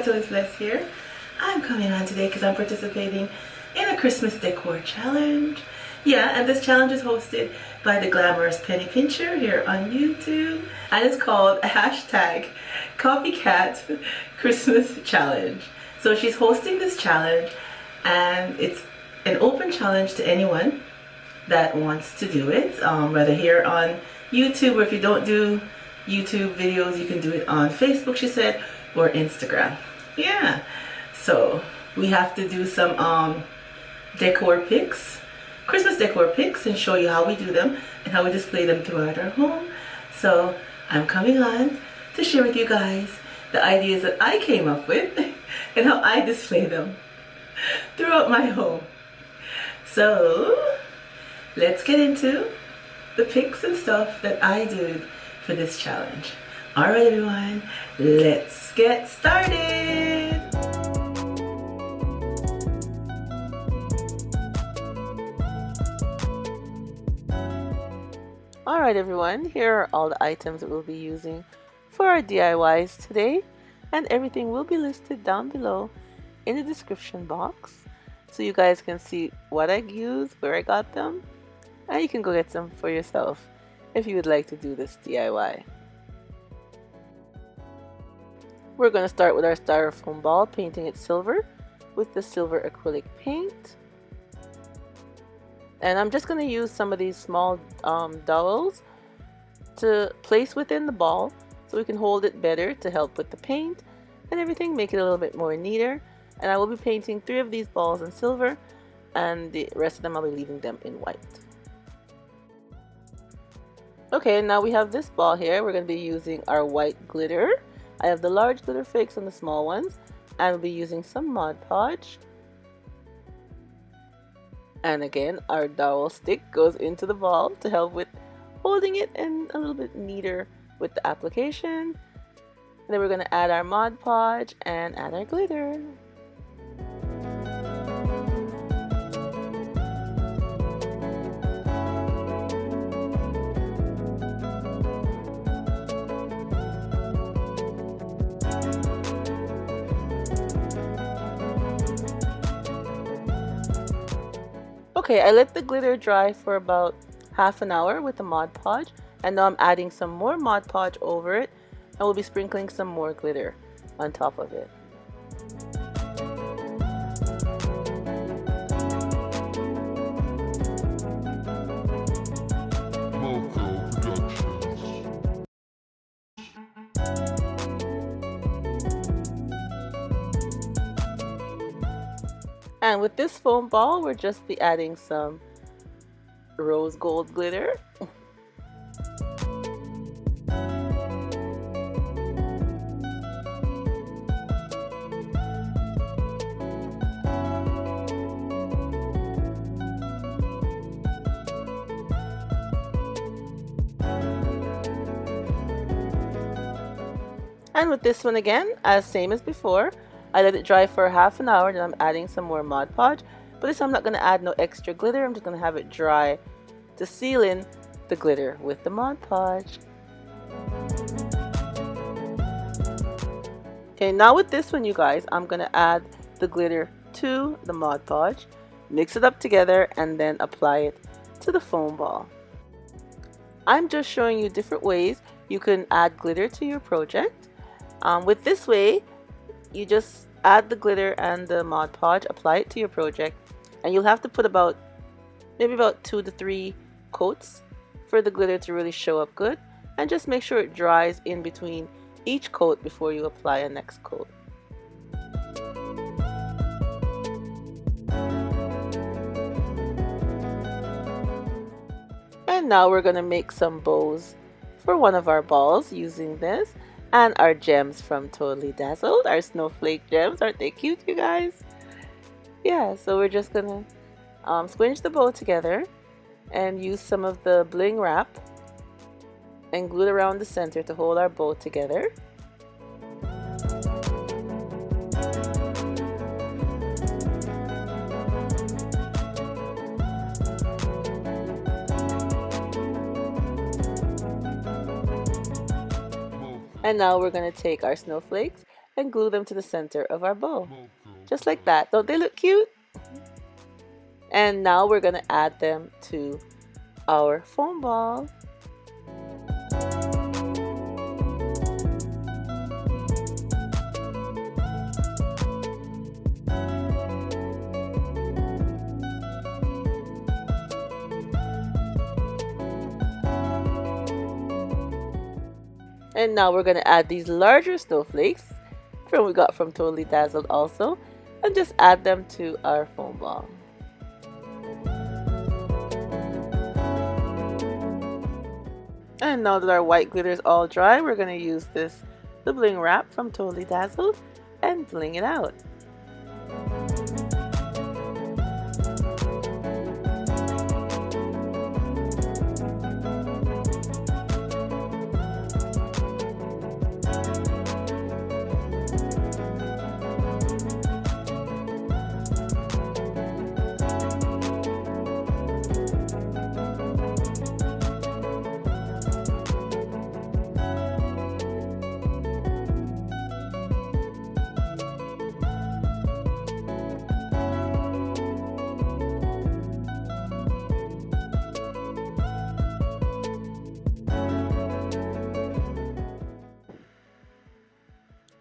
Flakes here. I'm coming on today because I'm participating in a Christmas decor challenge. Yeah, and this challenge is hosted by the glamorous Penny Pincher here on YouTube. And it's called hashtag Copycat Christmas Challenge. So she's hosting this challenge and it's an open challenge to anyone that wants to do it. Whether here on YouTube or if you don't do YouTube videos, you can do it on Facebook, she said, or Instagram. Yeah, so we have to do some decor pics, Christmas decor pics, and show you how we do them and how we display them throughout our home. So I'm coming on to share with you guys the ideas that I came up with and how I display them throughout my home. So let's get into the pics and stuff that I did for this challenge. Alright everyone, let's get started! Alright everyone, here are all the items that we'll be using for our DIYs today, and everything will be listed down below in the description box so you guys can see what I used, where I got them, and you can go get some for yourself if you would like to do this DIY. We're going to start with our styrofoam ball, painting it silver with the silver acrylic paint. And I'm just going to use some of these small dowels to place within the ball so we can hold it better to help with the paint and everything, make it a little bit more neater. And I will be painting 3 of these balls in silver and the rest of them I'll be leaving them in white. Okay, now we have this ball here. We're going to be using our white glitter. I have the large glitter flakes and the small ones, and we'll be using some Mod Podge. And again, our dowel stick goes into the ball to help with holding it and a little bit neater with the application. And then we're going to add our Mod Podge and add our glitter. Okay, I let the glitter dry for about half an hour with the Mod Podge, and now I'm adding some more Mod Podge over it, and we'll be sprinkling some more glitter on top of it. And with this foam ball, we'll just be adding some rose gold glitter. And with this one again, as same as before, I let it dry for half an hour, then I'm adding some more Mod Podge. But this time I'm not going to add no extra glitter, I'm just going to have it dry to seal in the glitter with the Mod Podge. Okay, now with this one you guys, I'm going to add the glitter to the Mod Podge, mix it up together, and then apply it to the foam ball. I'm just showing you different ways you can add glitter to your project. With this way, you just add the glitter and the Mod Podge, apply it to your project, and you'll have to put maybe about 2 to 3 coats for the glitter to really show up good, and just make sure it dries in between each coat before you apply a next coat. And now we're going to make some bows for one of our balls using this. And our gems from Totally Dazzled, our snowflake gems. Aren't they cute, you guys? Yeah, so we're just gonna squinch the bow together and use some of the bling wrap and glue it around the center to hold our bow together. And now we're going to take our snowflakes and glue them to the center of our bow. Just like that. Don't they look cute? And now we're going to add them to our foam ball. And now we're going to add these larger snowflakes from we got from Totally Dazzled also, and just add them to our foam ball. And now that our white glitter is all dry, we're going to use the bling wrap from Totally Dazzled and bling it out.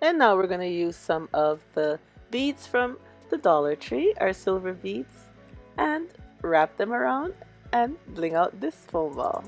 And now we're going to use some of the beads from the Dollar Tree, our silver beads, and wrap them around and bling out this foam ball.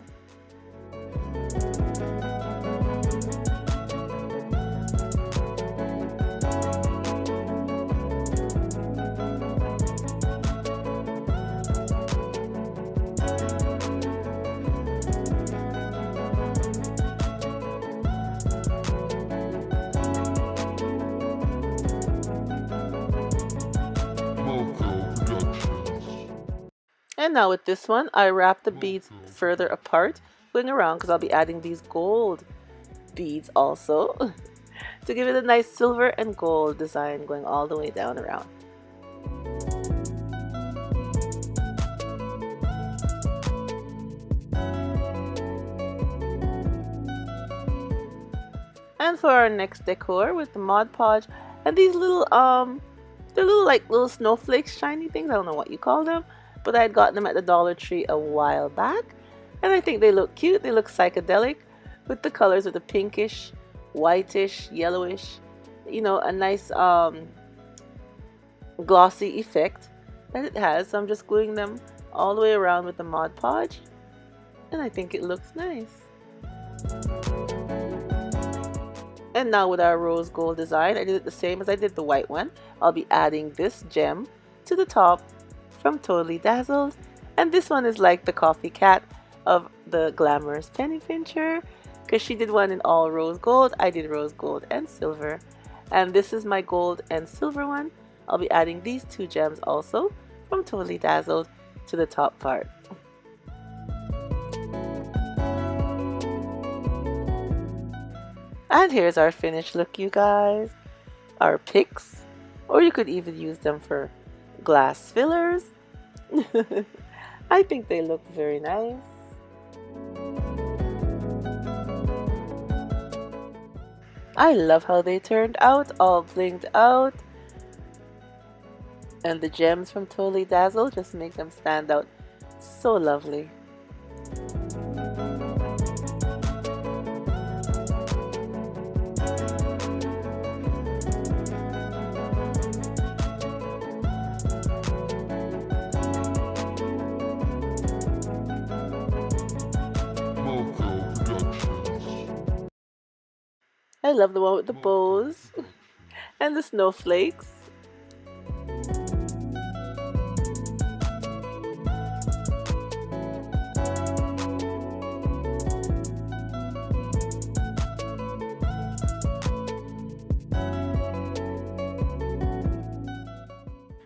And now with this one, I wrap the beads further apart, going around because I'll be adding these gold beads also to give it a nice silver and gold design going all the way down around. And for our next decor with the Mod Podge and these little they're little snowflakes, shiny things, I don't know what you call them. But I had gotten them at the Dollar Tree a while back, and I think they look cute. They look psychedelic with the colors of the pinkish, whitish, yellowish, you know, a nice glossy effect that it has. So I'm just gluing them all the way around with the Mod Podge, and I think it looks nice. And now with our rose gold design, I did it the same as I did the white one. I'll be adding this gem to the top from Totally Dazzled, and this one is like the coffee cat of the glamorous penny pincher because she did one in all rose gold. I did rose gold and silver, and this is my gold and silver one. I'll be adding these two gems also from Totally Dazzled to the top part. And here's our finished look, you guys. Our picks, or you could even use them for glass fillers. I think they look very nice. I love how they turned out, all blinged out. And the gems from Totally Dazzled just make them stand out so lovely. I love the one with the bows and the snowflakes.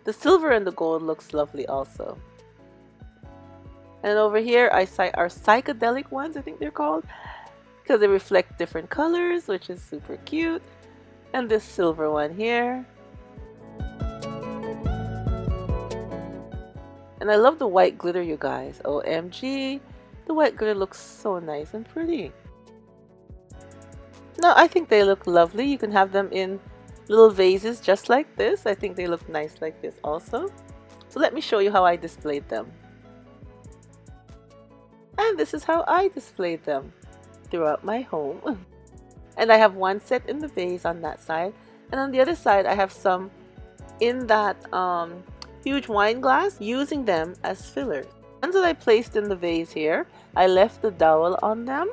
The silver and the gold looks lovely also. And over here I cite our psychedelic ones, I think they're called, because they reflect different colors, which is super cute. And this silver one here. And I love the white glitter, you guys. OMG, the white glitter looks so nice and pretty. Now I think they look lovely. You can have them in little vases just like this. I think they look nice like this also. So let me show you how I displayed them. And this is how I displayed them throughout my home. And I have one set in the vase on that side, and on the other side I have some in that huge wine glass, using them as fillers. The ones that I placed in the vase here, I left the dowel on them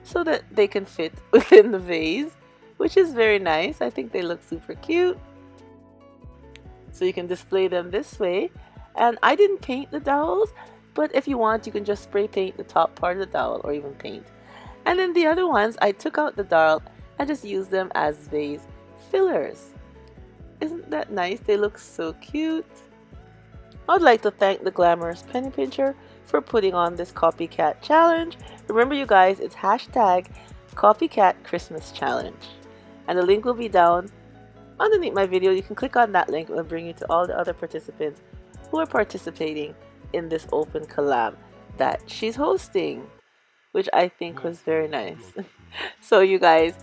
so that they can fit within the vase, which is very nice. I think they look super cute. So you can display them this way. And I didn't paint the dowels, but if you want, you can just spray paint the top part of the dowel or even paint. And then the other ones, I took out the dowel and just used them as vase fillers. Isn't that nice? They look so cute. I'd like to thank the Glamorous Penny Pincher for putting on this copycat challenge. Remember you guys, it's hashtag copycat Christmas challenge. And the link will be down underneath my video. You can click on that link. It will bring you to all the other participants who are participating in this open collab that she's hosting, which I think was very nice. So you guys,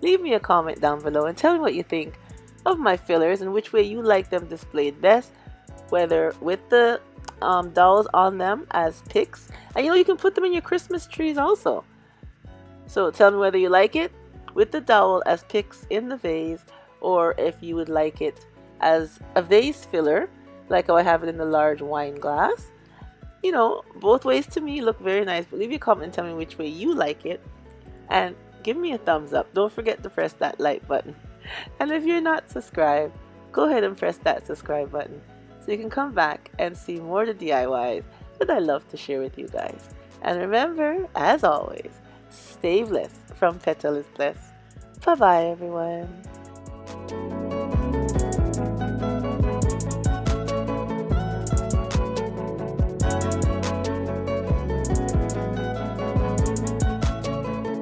leave me a comment down below and tell me what you think of my fillers and which way you like them displayed best, whether with the dowels on them as picks, and you can put them in your Christmas trees also. So tell me whether you like it with the dowel as picks in the vase, or if you would like it as a vase filler like how I have it in the large wine glass. Both ways to me look very nice, but leave your comment and tell me which way you like it, and give me a thumbs up. Don't forget to press that like button, and if you're not subscribed, go ahead and press that subscribe button so you can come back and see more of the DIYs that I love to share with you guys. And remember, as always, stay blessed from Petal is Blessed. Bye bye everyone.